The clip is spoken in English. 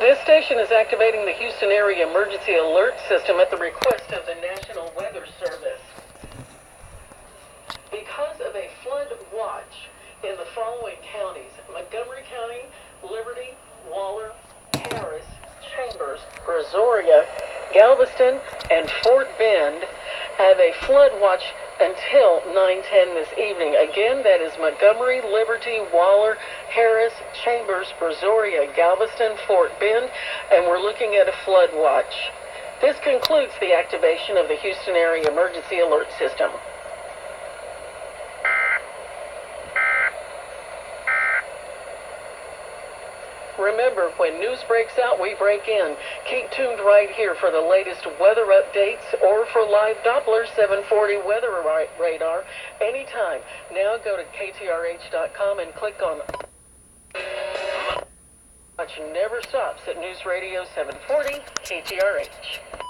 This station is activating the Houston Area Emergency Alert System at the request of the National Weather Service. Because of a flood watch in the following counties: Montgomery County, Liberty, Waller, Harris, Chambers, Brazoria, Galveston, and Fort Bend have a flood watch until 9:10 this evening. Again, that is Montgomery, Liberty, Waller, Harris, Chambers, Brazoria, Galveston, Fort Bend, and we're looking at a flood watch. This concludes the activation of the Houston Area Emergency Alert System. Remember, when news breaks out, we break in. Keep tuned right here for the latest weather updates or for live Doppler 740 weather radar anytime. Now go to KTRH.com and click on Watch Never Stops at News Radio 740 KTRH.